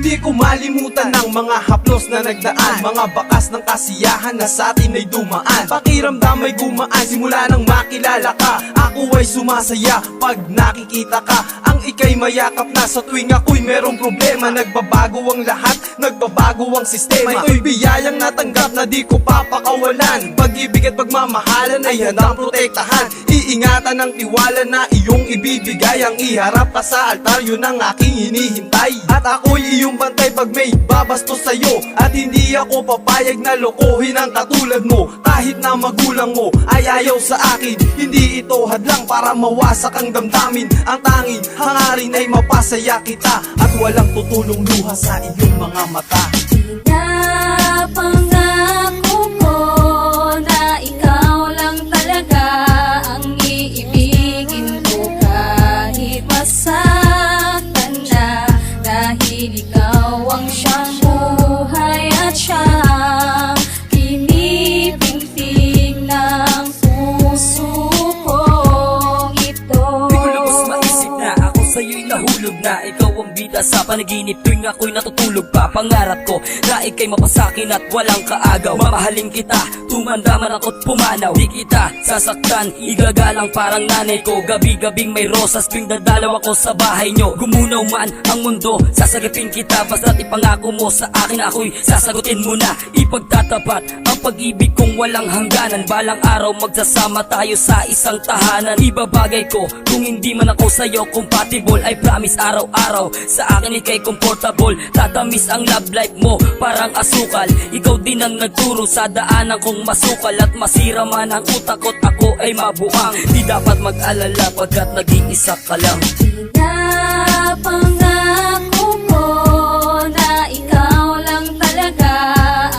Hindi ko malimutan ng mga haplos na nagdaan, mga bakas ng kasiyahan na sa atin ay dumaan. Pakiramdam ay gumaan simula nang makilala ka. Ako ay sumasaya pag nakikita ka. Ang ika'y mayakap na sa tuwing ako'y merong problema. Nagbabago ang lahat, nagbabago ang sistema. Ito'y biyayang natanggap na di ko papakawalan. Pag-ibig at pagmamahalan ay handang protektahan. Iingatan ang tiwala na iyong ibibigay. Ang iharap ka sa altar, yun ang aking hinihintay. At ako'y iyong bantay pag may babastos sa'yo. At hindi ako papayag na lokohin ang katulad mo. Kahit na magulang mo ay ayaw sa akin, hindi ito hadlang para mawasak ang damdamin. Ang tanging hangarin ay mapasaya kita at walang tutulong luha sa iyong mga mata. Pinapangako ko na ikaw lang talaga ang iibigin ko kahit masaktan na. Dahil ikaw ang siyang buhay at siyang pinipintig ng puso kong ito. Di ko lubos maisip na ako sa'yo'y nahulog na. Ikaw ang bida sa panaginip tuwing ako'y natutulog pa. Pangarap ko na ika'y mapasakin at walang kaagaw. Mamahalin kita, tumanda man ako't pumanaw. Di kita sasaktan, igagalang parang nanay ko. Gabi-gabing may rosas tuwing dadalaw ako sa bahay nyo. Gumunaw man ang mundo, sasagipin kita. Basta't ipangako mo sa akin, ako'y sasagutin mo na. Ipagtatapat ang pag-ibig kong walang hangganan. Balang araw magsasama tayo sa isang tahanan. Ibabagay ko kung hindi man ako sa'yo compatible. I promise araw-araw sa akin ika'y comfortable. Tatamis ang love life mo parang asukal. Ikaw din ang nagturo sa daanan kong masukal. At masira man ang utak ko't ako ay mabuang. Di dapat mag-alala pagkat nag-iisa ka lang. Pinapangako ko na ikaw lang talaga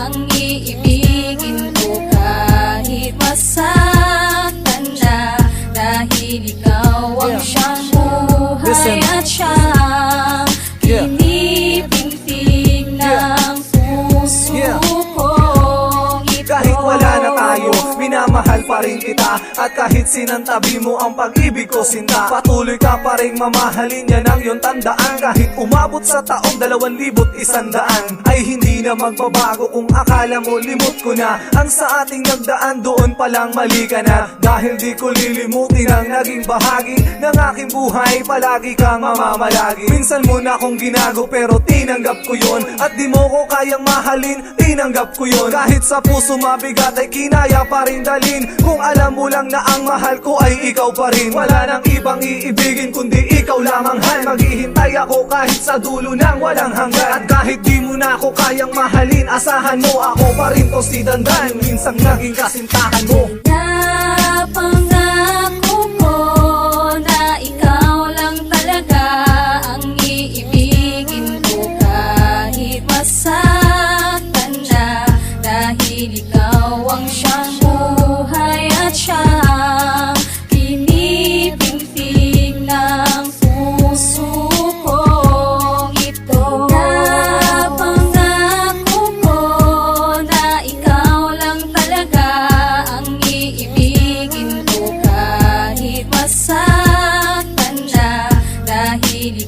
ang iibigin ko kahit masaktan na. Dahil ikaw ang siyang buhay at siyang pinipintig ng puso kong ito. Kahit wala na tayo, minamahal pa rin kita. At kahit sinantabi mo ang pag-ibig ko sinta, patuloy ka pa rin mamahalin, yan ang iyong tandaan. Kahit umabot sa taong 2,100 ay hindi na magbabago. Kung akala mo limot ko na ang sa ating nagdaan, doon palang mali ka na. Dahil di ko lilimutin ang naging bahagi ng aking buhay, palagi kang mamamalagi. Minsan mo na akong ginago pero tinanggap ko yun. At di mo ko kayang mahalin, tinanggap ko yun. Kahit sa puso mabigat ay kinaya pa rin dalhin. Kung alam mo lang na ang mahal ko ay ikaw pa rin. Wala nang ibang iibigin kundi ikaw lamang, Han. Maghihintay ako kahit sa dulo ng walang hanggan. At kahit di mo na ako kayang mahalin, asahan mo ako pa rin to si Dandan. Minsang naging kasintahan mo. Pinapangako ko na ikaw lang talaga ang iibigin ko kahit masaktan na. Dahil ikaw ang siyang buhay at siyang pinipintig ng puso kong ito. Pinapangako ko na ikaw lang talaga ang iibigin ko kahit masaktan na. Dahil